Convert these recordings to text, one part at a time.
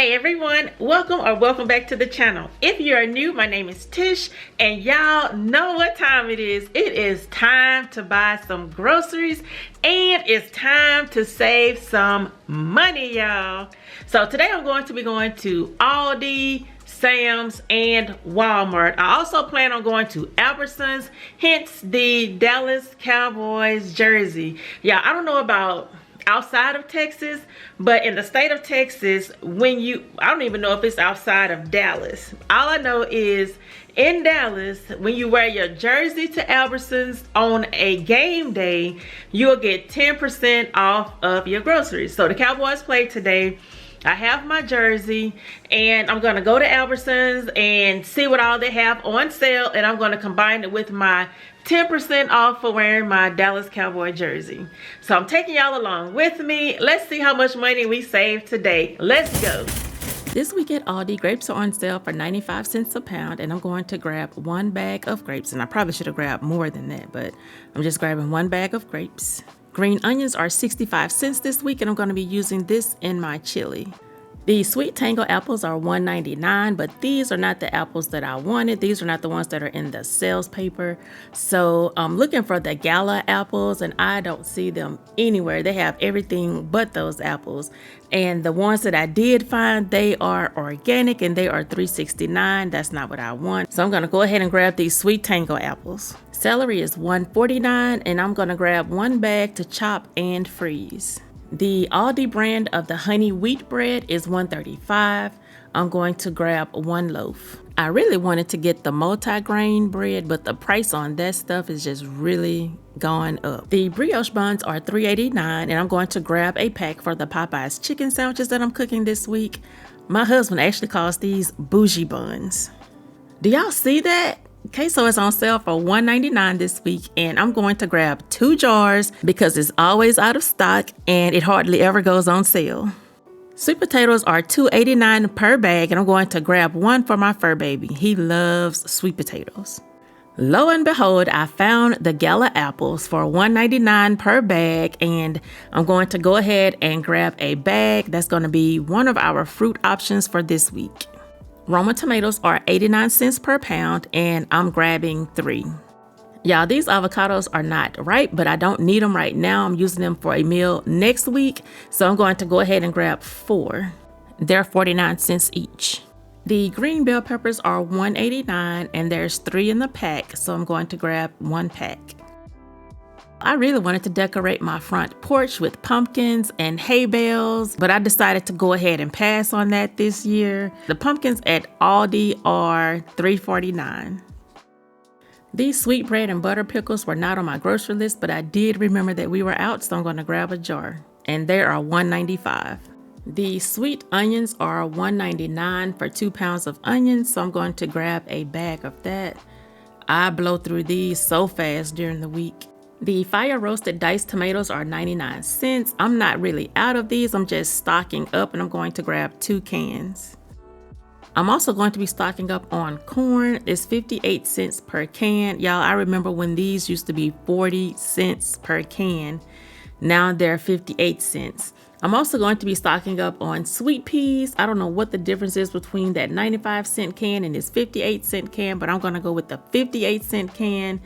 Hey everyone, welcome back to the channel. If you are new, my name is Tish and y'all know what time it is. It is time to buy some groceries and it's time to save some money, y'all. So today I'm going to be going to Aldi, Sam's, and Walmart. I also plan on going to Albertsons, hence the Dallas Cowboys jersey. Yeah, I don't know about outside of Texas, but in the state of Texas, I don't even know if it's outside of Dallas. All I know is in Dallas, when you wear your jersey to Albertsons on a game day, you'll get 10% off of your groceries. So the Cowboys play today. I have my jersey and I'm gonna go to Albertsons and see what all they have on sale, and I'm gonna combine it with my 10% off for wearing my Dallas Cowboy jersey. So I'm taking y'all along with me. Let's see how much money we saved today. Let's go. This week at Aldi, grapes are on sale for 95 cents a pound, and I'm going to grab one bag of grapes. And I probably should have grabbed more than that, but I'm just grabbing one bag of grapes. Green onions are 65 cents this week, and I'm going to be using this in my chili. The sweet tango apples are $1.99, but these are not the apples that I wanted. These are not the ones that are in the sales paper. So I'm looking for the gala apples and I don't see them anywhere. They have everything but those apples. And the ones that I did find, they are organic and they are $3.69. That's not what I want. So I'm going to go ahead and grab these sweet tango apples. Celery is $1.49 and I'm going to grab one bag to chop and freeze. The Aldi brand of the honey wheat bread is $1.35. I'm going to grab one loaf. I really wanted to get the multi-grain bread, but the price on that stuff is just really going up. The brioche buns are $3.89, and I'm going to grab a pack for the Popeyes chicken sandwiches that I'm cooking this week. My husband actually calls these bougie buns. Do y'all see that? Queso is on sale for $1.99 this week, and I'm going to grab 2 jars because it's always out of stock and it hardly ever goes on sale. Sweet potatoes are $2.89 per bag, and I'm going to grab one for my fur baby. He loves sweet potatoes. Lo and behold, I found the gala apples for $1.99 per bag, and I'm going to go ahead and grab a bag. That's going to be one of our fruit options for this week. Roma tomatoes are 89 cents per pound, and I'm grabbing 3. Y'all, these avocados are not ripe, but I don't need them right now. I'm using them for a meal next week, so I'm going to go ahead and grab 4. They're 49 cents each. The green bell peppers are $1.89, and there's 3 in the pack, so I'm going to grab 1 pack. I really wanted to decorate my front porch with pumpkins and hay bales, but I decided to go ahead and pass on that this year. The pumpkins at Aldi are $3.49. These sweet bread and butter pickles were not on my grocery list, but I did remember that we were out, so I'm going to grab a jar. And they are $1.95. The sweet onions are $1.99 for 2 pounds of onions, so I'm going to grab a bag of that. I blow through these so fast during the week. The fire roasted diced tomatoes are 99 cents. I'm not really out of these. I'm just stocking up, and I'm going to grab 2 cans. I'm also going to be stocking up on corn. It's 58 cents per can. Y'all, I remember when these used to be 40 cents per can. Now they're 58 cents. I'm also going to be stocking up on sweet peas. I don't know what the difference is between that 95-cent can and this 58-cent can, but I'm going to go with the 58-cent can,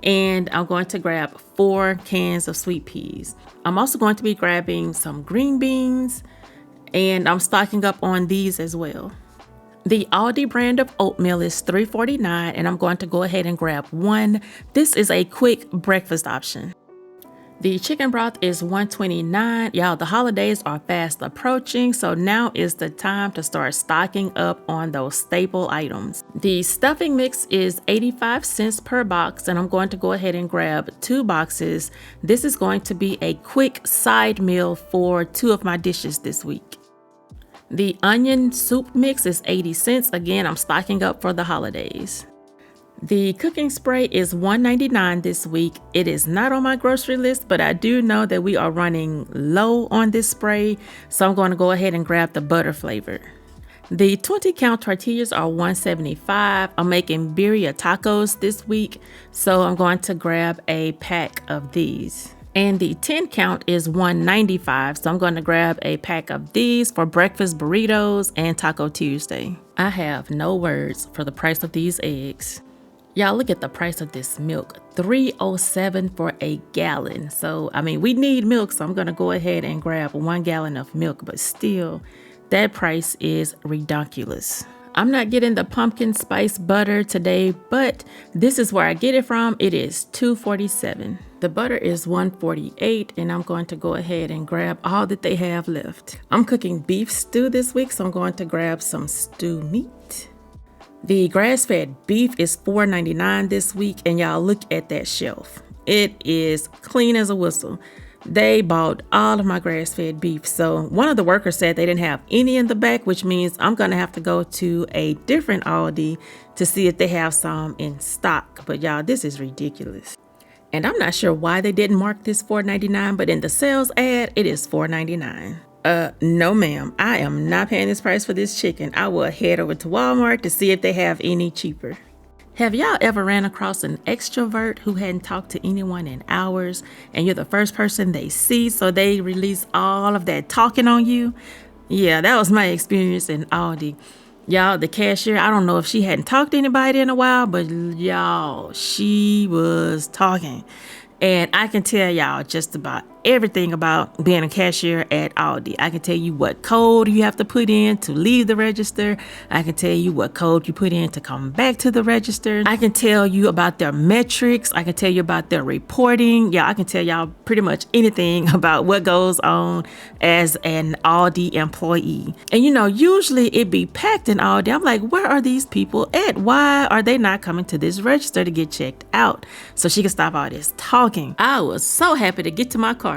and I'm going to grab 4 cans of sweet peas. I'm also going to be grabbing some green beans, and I'm stocking up on these as well. The Aldi brand of oatmeal is $3.49, and I'm going to go ahead and grab 1. This is a quick breakfast option. The chicken broth is $1.29. Y'all, the holidays are fast approaching, so now is the time to start stocking up on those staple items. The stuffing mix is 85 cents per box, and I'm going to go ahead and grab 2 boxes. This is going to be a quick side meal for 2 of my dishes this week. The onion soup mix is 80 cents. Again, I'm stocking up for the holidays. The cooking spray is $1.99 this week. It is not on my grocery list, but I do know that we are running low on this spray, so I'm going to go ahead and grab the butter flavor. The 20-count tortillas are $1.75. I'm making birria tacos this week, so I'm going to grab a pack of these. And the 10 count is $1.95. So I'm going to grab a pack of these for breakfast burritos and Taco Tuesday. I have no words for the price of these eggs. Y'all, look at the price of this milk, $3.07 for a gallon. So, I mean, we need milk, so I'm going to go ahead and grab 1 gallon of milk, but still, that price is ridiculous. I'm not getting the pumpkin spice butter today, but this is where I get it from. It is $2.47. The butter is $1.48, and I'm going to go ahead and grab all that they have left. I'm cooking beef stew this week, so I'm going to grab some stew meat. The grass-fed beef is $4.99 this week, and y'all look at that shelf. It is clean as a whistle. They bought all of my grass-fed beef. So one of the workers said they didn't have any in the back, which means I'm going to have to go to a different Aldi to see if they have some in stock. But y'all, this is ridiculous. And I'm not sure why they didn't mark this $4.99, but in the sales ad, it is $4.99. No ma'am, I am not paying this price for this chicken. I will head over to Walmart to see if they have any cheaper. Have y'all ever ran across an extrovert who hadn't talked to anyone in hours and you're the first person they see, so they release all of that talking on you? Yeah, that was my experience in Aldi. Y'all, the cashier, I don't know if she hadn't talked to anybody in a while, but y'all, she was talking. And I can tell y'all just about everything about being a cashier at Aldi. I can tell you what code you have to put in to leave the register. I can tell you what code you put in to come back to the register. I can tell you about their metrics. I can tell you about their reporting. Yeah, I can tell y'all pretty much anything about what goes on as an Aldi employee. And you know, usually it be packed in Aldi. I'm like, where are these people at? Why are they not coming to this register to get checked out so she can stop all this talking? I was so happy to get to my car.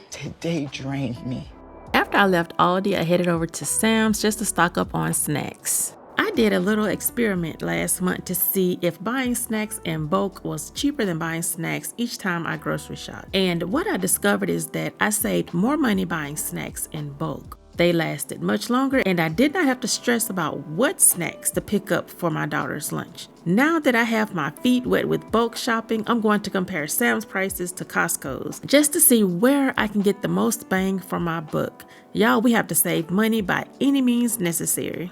Today drained me. After I left Aldi, I headed over to Sam's just to stock up on snacks. I did a little experiment last month to see if buying snacks in bulk was cheaper than buying snacks each time I grocery shop. And what I discovered is that I saved more money buying snacks in bulk. They lasted much longer, and I did not have to stress about what snacks to pick up for my daughter's lunch. Now that I have my feet wet with bulk shopping, I'm going to compare Sam's prices to Costco's just to see where I can get the most bang for my buck. Y'all, we have to save money by any means necessary.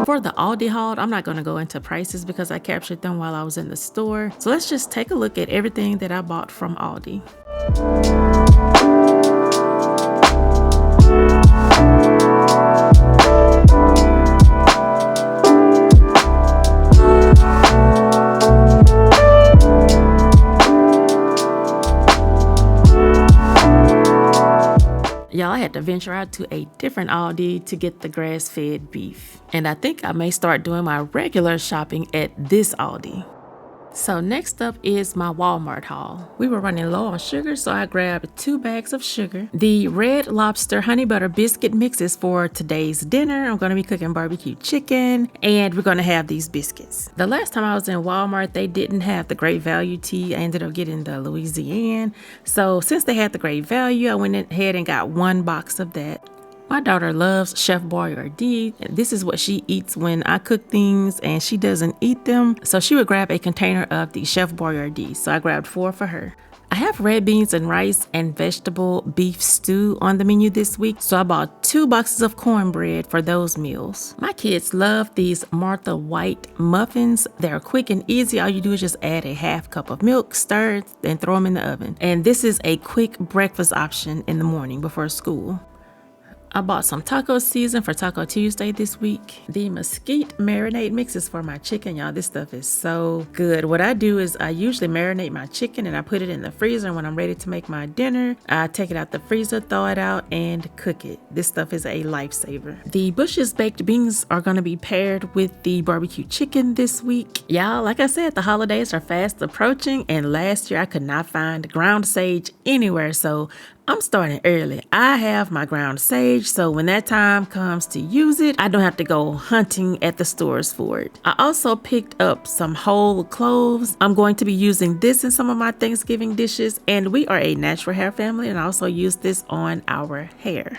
For the Aldi haul, I'm not going to go into prices because I captured them while I was in the store. So let's just take a look at everything that I bought from Aldi. Y'all, I had to venture out to a different Aldi to get the grass-fed beef. And I think I may start doing my regular shopping at this Aldi. So next up is my Walmart haul. We were running low on sugar, so I grabbed 2 bags of sugar. The Red Lobster honey butter biscuit mixes for today's dinner. I'm going to be cooking barbecue chicken, and we're going to have these biscuits. The last time I was in Walmart, they didn't have the Great Value tea. I ended up getting the Louisiana. So since they had the Great Value, I went ahead and got 1 box of that. My daughter loves Chef Boyardee. This is what she eats when I cook things and she doesn't eat them. So she would grab a container of the Chef Boyardee. So I grabbed 4 for her. I have red beans and rice and vegetable beef stew on the menu this week. So I bought 2 boxes of cornbread for those meals. My kids love these Martha White muffins. They're quick and easy. All you do is just add a half cup of milk, stir it, then throw them in the oven. And this is a quick breakfast option in the morning before school. I bought some taco season for Taco Tuesday this week. The mesquite marinade mixes for my chicken. Y'all, this stuff is so good. What I do is I usually marinate my chicken and I put it in the freezer. When I'm ready to make my dinner, I take it out the freezer, throw it out, and cook it. This stuff is a lifesaver. The Bush's baked beans are going to be paired with the barbecue chicken this week. Y'all, like I said, the holidays are fast approaching, and last year I could not find ground sage anywhere, so I'm starting early. I have my ground sage, so when that time comes to use it, I don't have to go hunting at the stores for it. I also picked up some whole cloves. I'm going to be using this in some of my Thanksgiving dishes, and we are a natural hair family, and I also use this on our hair.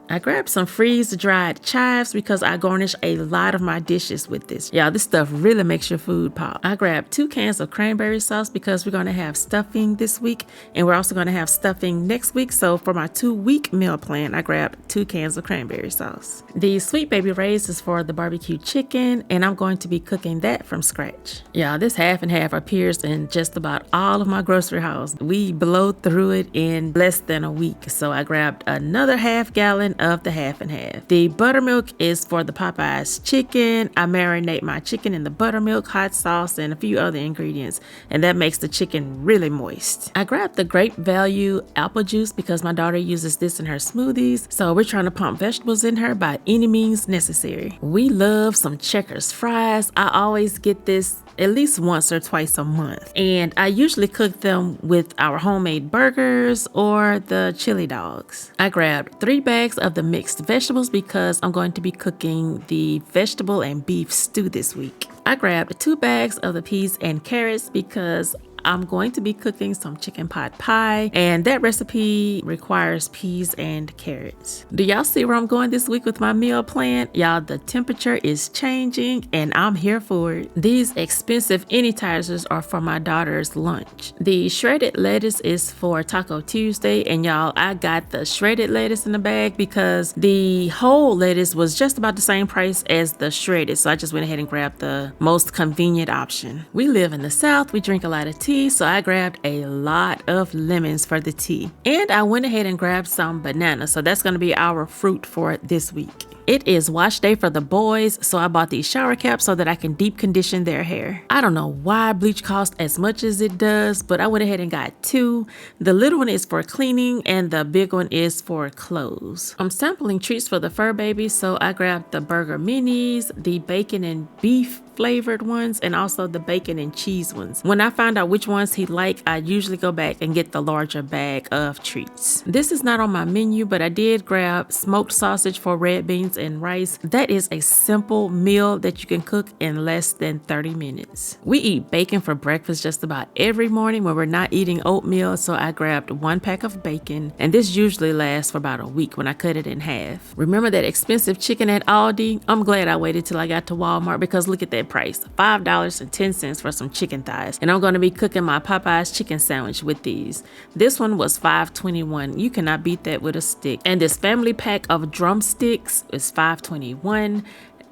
I grabbed some freeze-dried chives because I garnish a lot of my dishes with this. Y'all, this stuff really makes your food pop. I grabbed 2 cans of cranberry sauce because we're going to have stuffing this week, and we're also going to have stuffing next week. So for my 2-week meal plan, I grabbed 2 cans of cranberry sauce. The Sweet Baby Ray's is for the barbecue chicken, and I'm going to be cooking that from scratch. Y'all, this half and half appears in just about all of my grocery hauls. We blow through it in less than a week, so I grabbed another half gallon of the half and half. The buttermilk is for the Popeyes chicken. I marinate my chicken in the buttermilk, hot sauce, and a few other ingredients, and that makes the chicken really moist. I grabbed the Grape Value apple juice because my daughter uses this in her smoothies, so we're trying to pump vegetables in her by any means necessary. We love some Checkers fries. I always get this at least once or twice a month, and I usually cook them with our homemade burgers or the chili dogs. I grabbed 3 bags of the mixed vegetables because I'm going to be cooking the vegetable and beef stew this week. I grabbed 2 bags of the peas and carrots because I'm going to be cooking some chicken pot pie, and that recipe requires peas and carrots. Do y'all see where I'm going this week with my meal plan? Y'all, the temperature is changing and I'm here for it. These expensive anytizers are for my daughter's lunch. The shredded lettuce is for Taco Tuesday, and y'all, I got the shredded lettuce in the bag because the whole lettuce was just about the same price as the shredded, so I just went ahead and grabbed the most convenient option. We live in the South, we drink a lot of tea, so I grabbed a lot of lemons for the tea. And I went ahead and grabbed some bananas, so that's going to be our fruit for this week. It is wash day for the boys, so I bought these shower caps so that I can deep condition their hair. I don't know why bleach costs as much as it does, but I went ahead and got 2. The little one is for cleaning and the big one is for clothes. I'm sampling treats for the fur baby, so I grabbed the burger minis, the bacon and beef flavored ones, and also the bacon and cheese ones. When I find out which ones he liked, I usually go back and get the larger bag of treats. This is not on my menu, but I did grab smoked sausage for red beans and rice. That is a simple meal that you can cook in less than 30 minutes. We eat bacon for breakfast just about every morning when we're not eating oatmeal, so I grabbed 1 pack of bacon, and this usually lasts for about a week when I cut it in half. Remember that expensive chicken at Aldi? I'm glad I waited till I got to Walmart because look at that price, $5.10 for some chicken thighs, and I'm going to be cooking my Popeyes chicken sandwich with these. This one was $5.21. You cannot beat that with a stick. And this family pack of drumsticks is $5.21,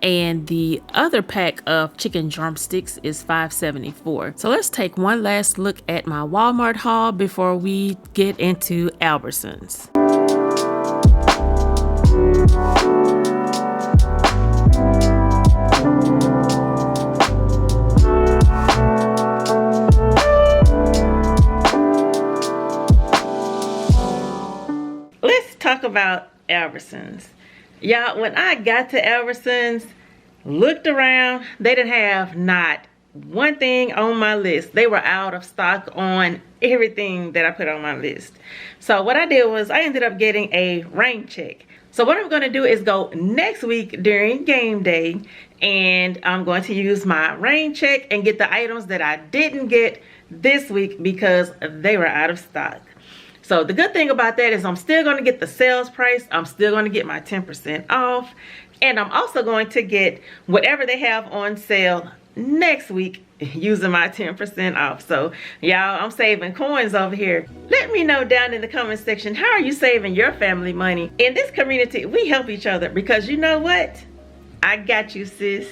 and the other pack of chicken drumsticks is $5.74. So let's take one last look at my Walmart haul before we get into Albertsons. Talk about Albertsons. Y'all, when I got to Albertsons, looked around, they didn't have not one thing on my list. They were out of stock on everything that I put on my list. So what I did was I ended up getting a rain check. So what I'm going to do is go next week during game day, and I'm going to use my rain check and get the items that I didn't get this week because they were out of stock. So the good thing about that is I'm still going to get the sales price. I'm still going to get my 10% off. And I'm also going to get whatever they have on sale next week using my 10% off. So y'all, I'm saving coins over here. Let me know down in the comment section, how are you saving your family money? In this community, we help each other because you know what? I got you, sis.